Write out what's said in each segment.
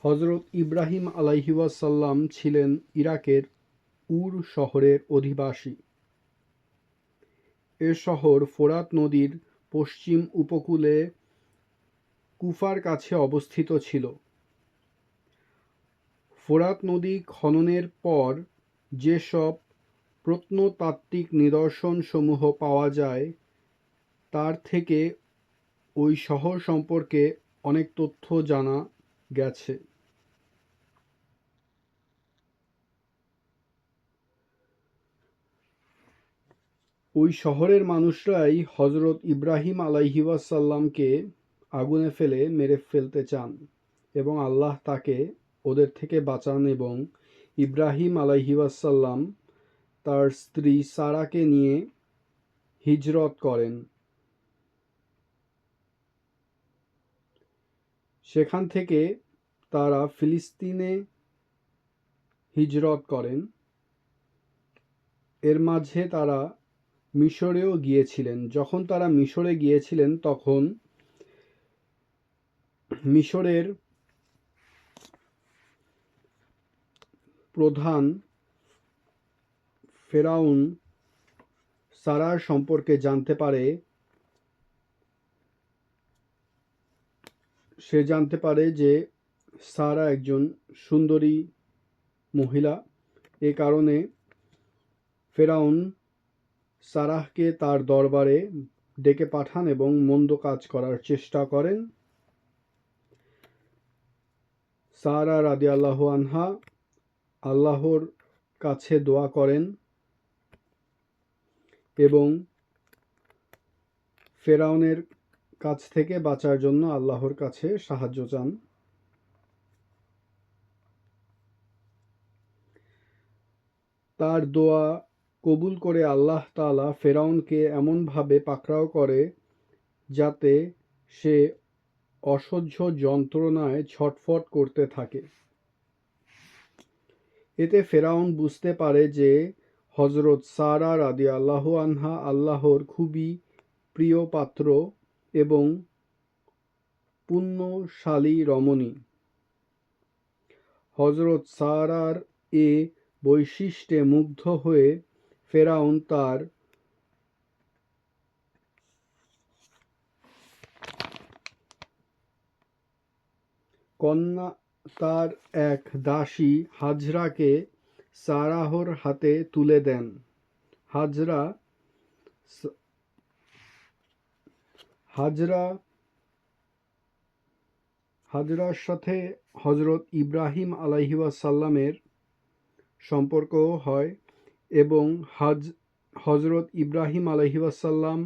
হযরত ইব্রাহিম আলাইহিওয়াসাল্লাম ছিলেন ইরাকের উর শহরের অধিবাসী। এ শহর ফোরাত নদীর পশ্চিম উপকূলে কুফার কাছে অবস্থিত ছিল। ফোরাত নদী খননের পর যেসব প্রত্নতাত্ত্বিক নিদর্শনসমূহ পাওয়া যায় তার থেকে ওই শহর সম্পর্কে অনেক তথ্য জানা গেছে। ওই শহরের মানুষরাই হযরত ইব্রাহিম আলাইহিওয়াসাল্লামকে আগুনে ফেলে মেরে ফেলতে চান এবং আল্লাহ তাকে ওদের থেকে বাঁচান এবং ইব্রাহিম আলাইহিওয়াসাল্লাম তার স্ত্রী সারাকে নিয়ে হিজরত করেন। সেখান থেকে তারা ফিলিস্তিনে হিজরত করেন। এর মাঝে তারা মিশরেও গিয়েছিলেন। যখন তারা মিশরে গিয়েছিলেন তখন মিশরের প্রধান ফেরাউন সারার সম্পর্কে জানতে পারে। সে জানতে পারে যে সারা একজন সুন্দরী মহিলা। এ কারণে ফেরাউন সারাহকে তার দরবারে ডেকে পাঠান এবং মন্দ কাজ করার চেষ্টা করেন। সারা রাদিয়াল্লাহু আনহা আল্লাহর কাছে দোয়া করেন এবং ফেরাউনের কাছ থেকে বাঁচার জন্য আল্লাহর কাছে সাহায্য চান। তার দোয়া কবুল করে আল্লাহ তাআলা ফেরাউনকে এমনভাবে পাকড়াও করে যাতে সে অসহ্য যন্ত্রণায় ছটফট করতে থাকে। এতে ফেরাউন বুঝতে পারে যে হযরত সারা রাদিয়াল্লাহু আনহা আল্লাহর খুবই প্রিয় পাত্র এবং পুণ্যশালী রমণী। হযরত সারার এ বৈশিষ্ট্যে মুগ্ধ হয়ে ফেরাউন তার কন্যা তার এক দাসী হাজরাকে সারাহর হাতে তুলে দেন। হাজরার সাথে হযরত ইব্রাহিম আলাইহিওয়াসাল্লামের সম্পর্ক হয় এবং হযরত ইব্রাহিম আলাইহিওয়াসাল্লাম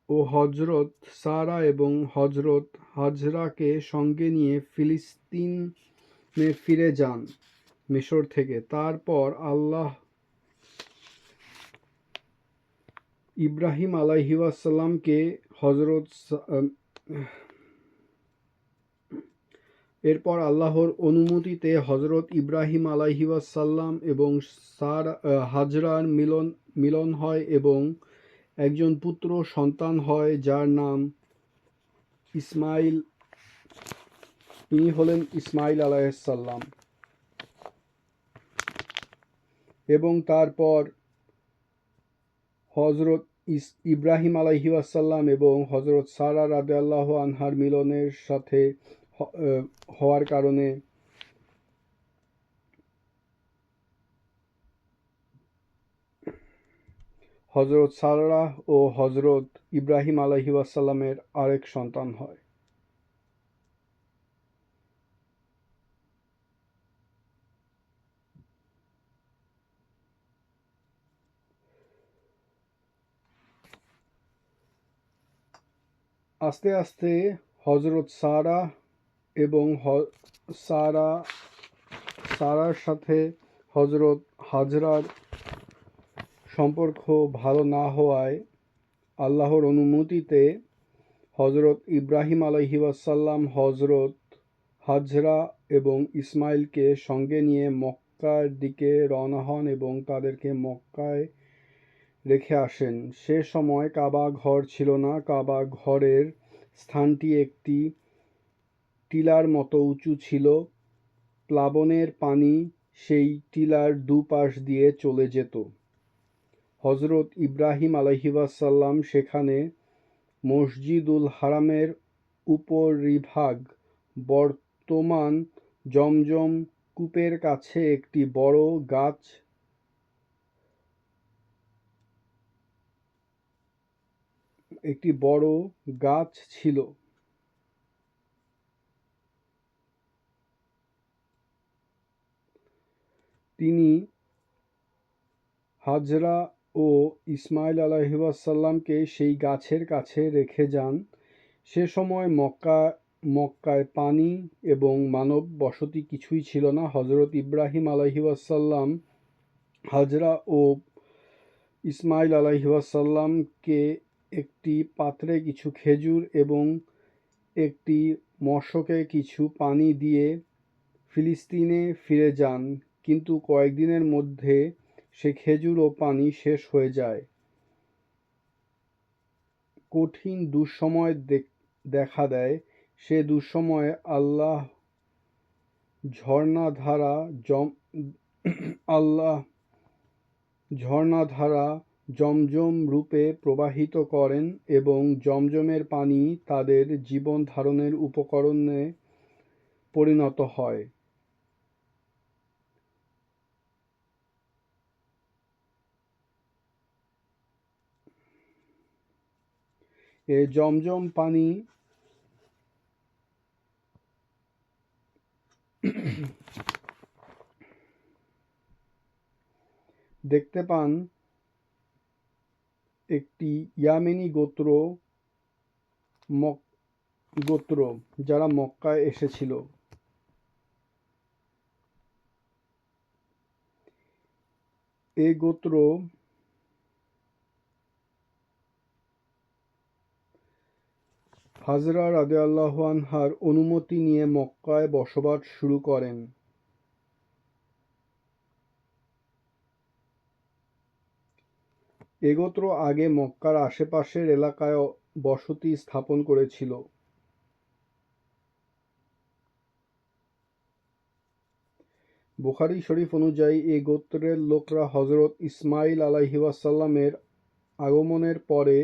ও হযরত সারা এবং হযরত হাজরাকে সঙ্গে নিয়ে ফিলিস্তিনে ফিরে যান মিশর থেকে। তারপর আল্লাহ ইব্রাহিম আলাইহিওয়াসাল্লামকে এরপর আল্লাহর অনুমতিতে হযরত ইব্রাহিম আলাইহিওয়াসাল্লাম এবং হাজরার মিলন হয় এবং একজন পুত্র সন্তান হয় যার নাম ইসমাইল। ইনি হলেন ইসমাইল আলাইহিসসালাম। এবং তারপর হযরত ইব্রাহিম আলাইহিওয়াসাল্লাম এবং হযরত সারা রাদিয়াল্লাহু আনহার মিলনের সাথে হওয়ার কারণে হযরত সারা ও হযরত ইব্রাহিম আলাইহিওয়াসাল্লামের আরেক সন্তান হয়। আস্তে আস্তে হযরত সারা এবং সারার সাথে হযরত হাজরার সম্পর্ক ভালো না হওয়ায় আল্লাহর অনুমতিতে হযরত ইব্রাহিম আলাইহিওয়াসাল্লাম হযরত হাজরা এবং ইসমাইলকে সঙ্গে নিয়ে মক্কার দিকে রওনা হন এবং তাদেরকে মক্কায় রেখে আসেন। সে সময় কাবা ঘর ছিল না। কাবা ঘরের স্থানটি একটি টিলার মতো উঁচু ছিল। প্লাবনের পানি সেই টিলার দুপাশ দিয়ে চলে যেত। হজরত ইব্রাহিম আলাইহিওয়াসাল্লাম সেখানে মসজিদুল হারামের উপরিভাগ, বর্তমান জমজম কূপের কাছে একটি বড় গাছ ছিল। তিনি হাজরা ও ইসমাইল আলাইহিওয়াসাল্লামকে সেই গাছের কাছে রেখে যান। সে সময় মক্কায় পানি এবং মানব বসতি কিছুই ছিল না। হজরত ইব্রাহিম আলাইহিওয়াসাল্লাম হাজরা ও ইসমাইল আলাইহিওয়াসাল্লামকে একটি পাত্রে কিছু খেজুর এবং একটি মশকে কিছু পানি দিয়ে ফিলিস্তিনে ফিরে যান, কিন্তু কয়েকদিনের মধ্যে সে খেজুর ও পানি শেষ হয়ে যায়। কঠিন দুঃসময় দেখা দেয়। সে দুঃসময়ে আল্লাহ ঝর্ণাধারা জমজম রূপে প্রবাহিত করেন এবং জমজমের পানি তাদের জীবন ধারণের উপকরণে পরিণত হয়। এ জমজম পানি দেখতে পান একটি ইয়ামেনি গোত্র যারা মক্কায় এসেছিল। এই গোত্র হাজরা রাদিয়াল্লাহু আনহার অনুমতি নিয়ে মক্কায় বসবাস শুরু করেন। এ গোত্র আগে মক্কার আশেপাশের এলাকায় বসতি স্থাপন করেছিল। বুখারী শরীফ অনুযায়ী এ গোত্রের লোকরা হজরত ইসমাইল আলাইহিওয়াসাল্লামের আগমনের পরে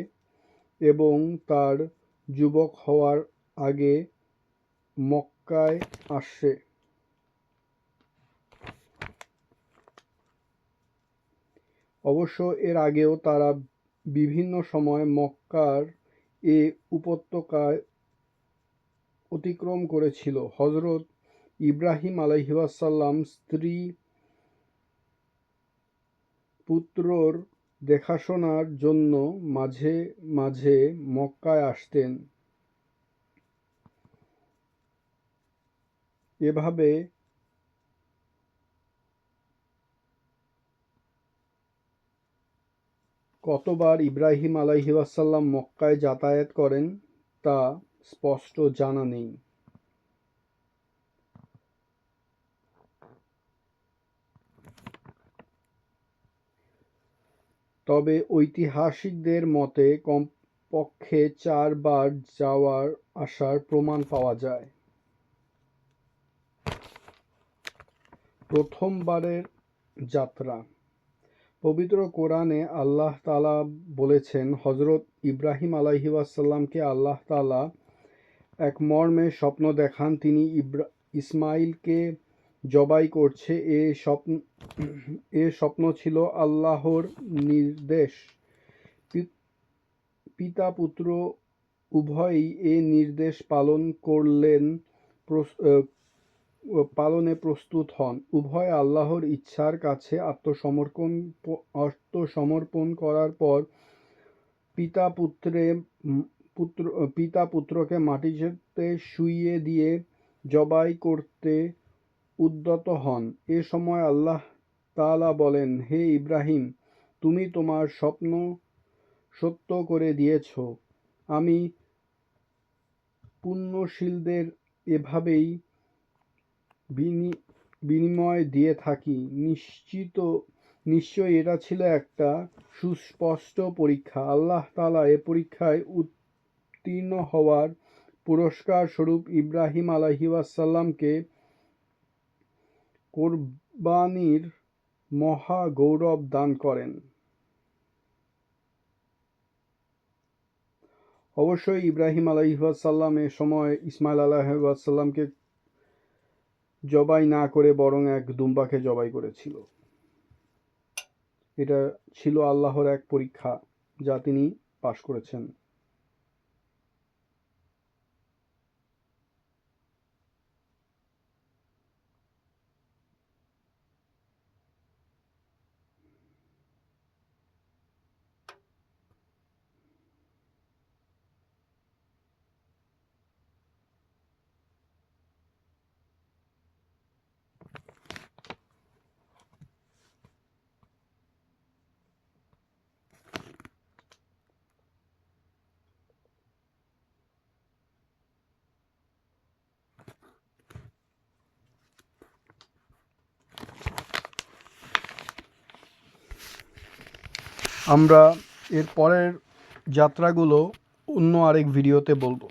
এবং তার যুবক হওয়ার আগে মক্কায় আসে। অবশ্য এর আগেও তারা বিভিন্ন সময় মক্কার এ উপত্যকায় অতিক্রম করেছিল। হজরত ইব্রাহিম আলাইহিওয়াসাল্লাম স্ত্রী পুত্রর দেখাশোনার জন্য মাঝে মাঝে মক্কায় আসতেন। এভাবে কতবার ইব্রাহিম আলাইহিওয়াসাল্লাম মক্কায় যাতায়াত করেন তা স্পষ্ট জানা নেই। তবে ঐতিহাসিকদের মতে কমপক্ষে 4 বার যাওয়ার আসার প্রমাণ পাওয়া যায়। প্রথমবারের যাত্রা। পবিত্র কোরআনে আল্লাহ তাআলা বলেছেন, হজরত ইব্রাহিম আলাইহিওয়াসাল্লামকে আল্লাহ তাআলা এক মর্মে স্বপ্ন দেখান। তিনি ইসমাইলকে জবাই করছে। এ স্বপ্ন ছিল আল্লাহর নির্দেশ। পিতা পুত্র উভয়ই এ নির্দেশ পালনে প্রস্তুত হন। উভয় আল্লাহর ইচ্ছার কাছে আত্মসমর্পণ করার পর পিতা পুত্রকে মাটিতে শুইয়ে দিয়ে জবাই করতে উদ্যত হন। এ সময় আল্লাহ তাআলা বলেন, হে ইব্রাহিম, তুমি তোমার স্বপ্ন সত্য করে দিয়েছ। আমি পুণ্যশীলদের এভাবেই বিনিময় দিয়ে থাকি। নিশ্চয়ই এটা ছিল একটা সুস্পষ্ট পরীক্ষা। আল্লাহ তাআলা এ পরীক্ষায় উত্তীর্ণ হওয়ার পুরস্কার স্বরূপ ইব্রাহিম আলাইহিওয়াসাল্লামকে কোরবানির মহা গৌরব দান করেন। অবশ্যই ইব্রাহিম আলাইহিওয়াসাল্লাম এ সময় ইসমাইল আলাইহিওয়াসাল্লামকে জবাই না করে বরং এক দুম্বাকে জবাই করেছিল। এটা ছিল আল্লাহর এক পরীক্ষা যা তিনি পাশ করেছেন। আমরা এর পরের যাত্রাগুলো অন্য আরেক ভিডিওতে বলবো।